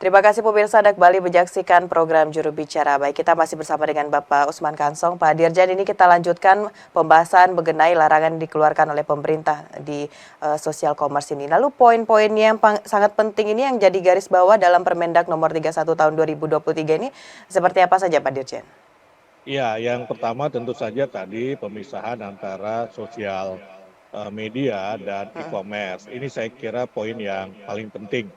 Terima kasih pemirsa Anda kembali menyaksikan program Juru Bicara. Baik, kita masih bersama dengan Bapak Usman Kansong. Pak Dirjen, ini kita lanjutkan pembahasan mengenai larangan dikeluarkan oleh pemerintah di social commerce ini. Lalu poin-poin yang sangat penting ini yang jadi garis bawah dalam Permendak nomor 31 tahun 2023 ini seperti apa saja Pak Dirjen? Ya, yang pertama tentu saja tadi pemisahan antara sosial media dan e-commerce. Ini saya kira poin yang paling penting.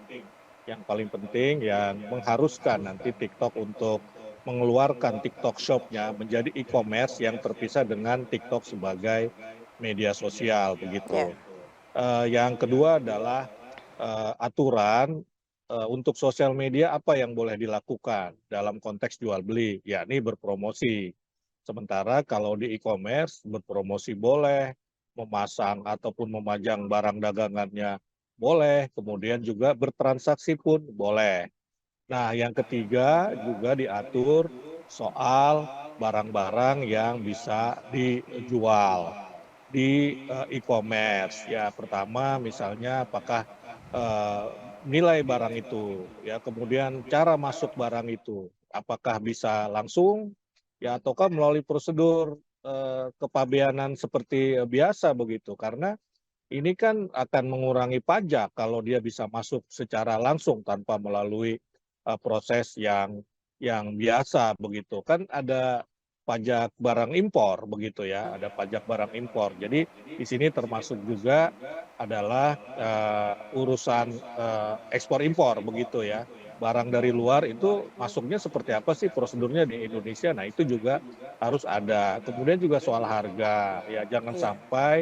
Yang paling penting yang mengharuskan nanti TikTok untuk mengeluarkan TikTok Shop-nya menjadi e-commerce yang terpisah dengan TikTok sebagai media sosial begitu. Ya. Yang kedua adalah aturan untuk sosial media apa yang boleh dilakukan dalam konteks jual beli, yakni berpromosi. Sementara kalau di e-commerce berpromosi boleh, memasang ataupun memajang barang dagangannya boleh, kemudian juga bertransaksi pun boleh. Nah, yang ketiga juga diatur soal barang-barang yang bisa dijual di e-commerce. Ya, pertama misalnya apakah eh, nilai barang itu, ya, kemudian cara masuk barang itu, apakah bisa langsung, ya, ataukah melalui prosedur kepabeanan seperti biasa begitu, karena ini kan akan mengurangi pajak kalau dia bisa masuk secara langsung tanpa melalui proses yang biasa begitu. Kan ada pajak barang impor begitu ya, ada pajak barang impor. Jadi di sini termasuk juga adalah urusan ekspor impor begitu ya. Barang dari luar itu masuknya seperti apa sih prosedurnya di Indonesia? Nah, itu juga harus ada. Kemudian juga soal harga, ya jangan Iya. sampai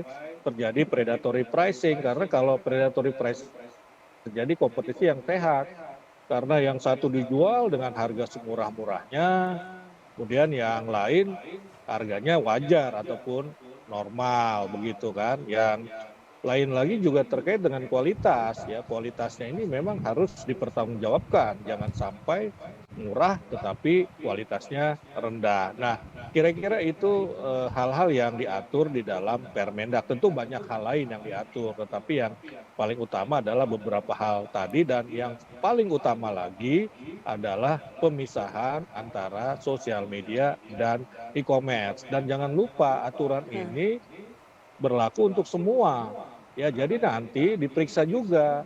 terjadi predatory pricing, karena kalau predatory pricing terjadi kompetisi yang sehat, karena yang satu dijual dengan harga semurah-murahnya, kemudian yang lain harganya wajar ataupun normal begitu kan. Yang lain lagi juga terkait dengan kualitas, ya kualitasnya ini memang harus dipertanggungjawabkan, jangan sampai murah tetapi kualitasnya rendah. Nah, kira-kira itu hal-hal yang diatur di dalam Permendak. Tentu banyak hal lain yang diatur, tetapi yang paling utama adalah beberapa hal tadi, dan yang paling utama lagi adalah pemisahan antara sosial media dan e-commerce. Dan jangan lupa aturan ini berlaku untuk semua. Ya, jadi nanti diperiksa juga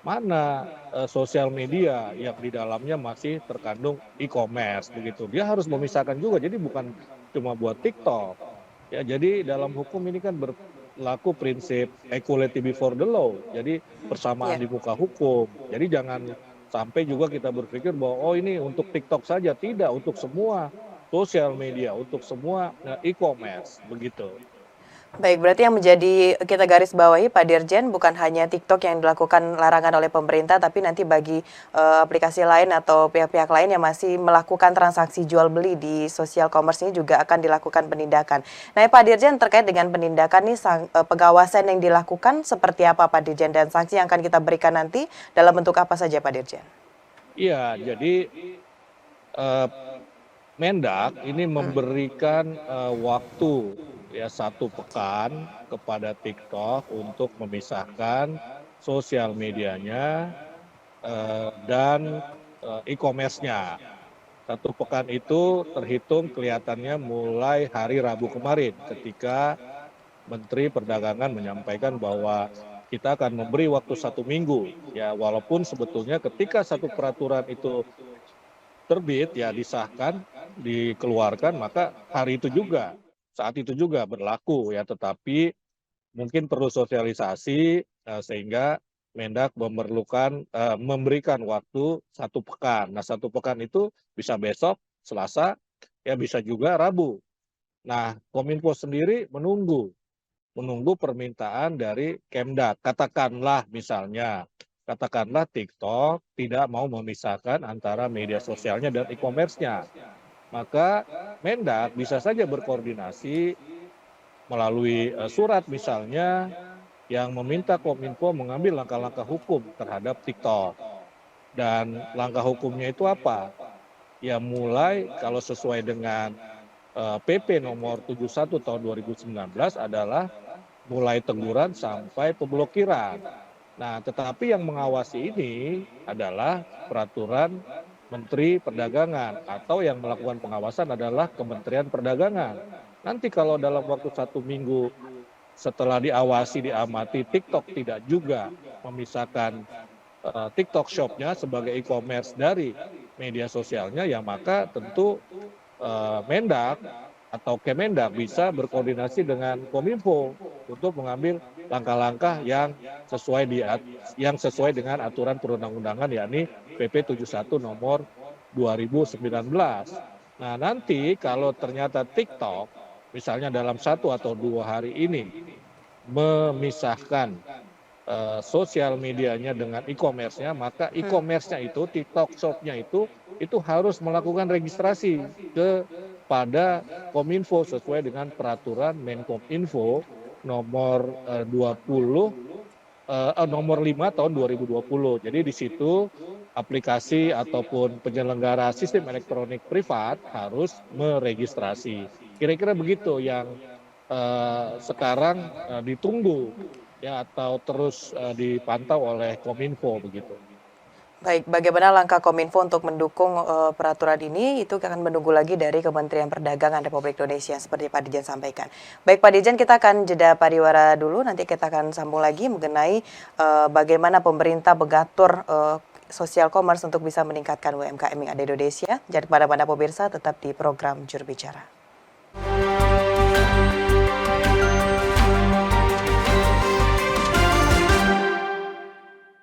mana sosial media yang di dalamnya masih terkandung e-commerce begitu. Dia harus memisahkan juga. Jadi bukan cuma buat TikTok. Ya, jadi dalam hukum ini kan berlaku prinsip equality before the law. Jadi persamaan Ya. di muka hukum. Jadi jangan sampai juga kita berpikir bahwa oh ini untuk TikTok saja, tidak, untuk semua sosial media, untuk semua e-commerce begitu. Baik, berarti yang menjadi kita garis bawahi Pak Dirjen bukan hanya TikTok yang dilakukan larangan oleh pemerintah, tapi nanti bagi aplikasi lain atau pihak-pihak lain yang masih melakukan transaksi jual beli di social commerce ini juga akan dilakukan penindakan. Nah, Pak Dirjen terkait dengan penindakan ini pengawasan yang dilakukan seperti apa Pak Dirjen, dan sanksi yang akan kita berikan nanti dalam bentuk apa saja Pak Dirjen? Iya, jadi eh, Mendak ini memberikan waktu ya 1 pekan kepada TikTok untuk memisahkan sosial medianya dan e-commerce-nya. 1 pekan itu terhitung kelihatannya mulai hari Rabu kemarin, ketika Menteri Perdagangan menyampaikan bahwa kita akan memberi waktu 1 minggu. Ya, walaupun sebetulnya ketika satu peraturan itu terbit, ya disahkan, dikeluarkan, maka hari itu juga, saat itu juga berlaku ya, tetapi mungkin perlu sosialisasi sehingga Mendak memberikan waktu 1 pekan. Nah, 1 pekan itu bisa besok, Selasa, ya bisa juga Rabu. Nah, Kominfo sendiri menunggu permintaan dari Kemdak. Katakanlah TikTok tidak mau memisahkan antara media sosialnya dan e-commerce-nya. Maka Mendak bisa saja berkoordinasi melalui surat misalnya yang meminta Kominfo mengambil langkah-langkah hukum terhadap TikTok. Dan langkah hukumnya itu apa? Ya mulai kalau sesuai dengan PP nomor 71 tahun 2019 adalah mulai teguran sampai pemblokiran. Nah, tetapi yang mengawasi ini adalah peraturan Menteri Perdagangan atau yang melakukan pengawasan adalah Kementerian Perdagangan. Nanti kalau dalam waktu 1 minggu setelah diawasi, diamati, TikTok tidak juga memisahkan TikTok Shop-nya sebagai e-commerce dari media sosialnya, ya maka tentu Mendak atau Kemendak bisa berkoordinasi dengan Kominfo untuk mengambil langkah-langkah yang sesuai dengan aturan perundang-undangan, yakni PP 71 nomor 2019. Nah, nanti kalau ternyata TikTok misalnya dalam 1 atau 2 hari ini memisahkan sosial medianya dengan e-commerce-nya, maka e-commerce-nya itu, TikTok Shop-nya itu harus melakukan registrasi kepada Kominfo sesuai dengan peraturan Menkominfo nomor 5 tahun 2020. Jadi di situ aplikasi ataupun penyelenggara sistem elektronik privat harus meregistrasi. Kira-kira begitu yang sekarang ditunggu ya atau terus dipantau oleh Kominfo begitu. Baik, bagaimana langkah Kominfo untuk mendukung peraturan ini itu akan menunggu lagi dari Kementerian Perdagangan Republik Indonesia seperti Pak Dirjen sampaikan. Baik Pak Dirjen, kita akan jeda pariwara dulu, nanti kita akan sambung lagi mengenai bagaimana pemerintah mengatur sosial commerce untuk bisa meningkatkan UMKM yang ada di Indonesia. Jadi pada pemirsa tetap di program Juru Bicara.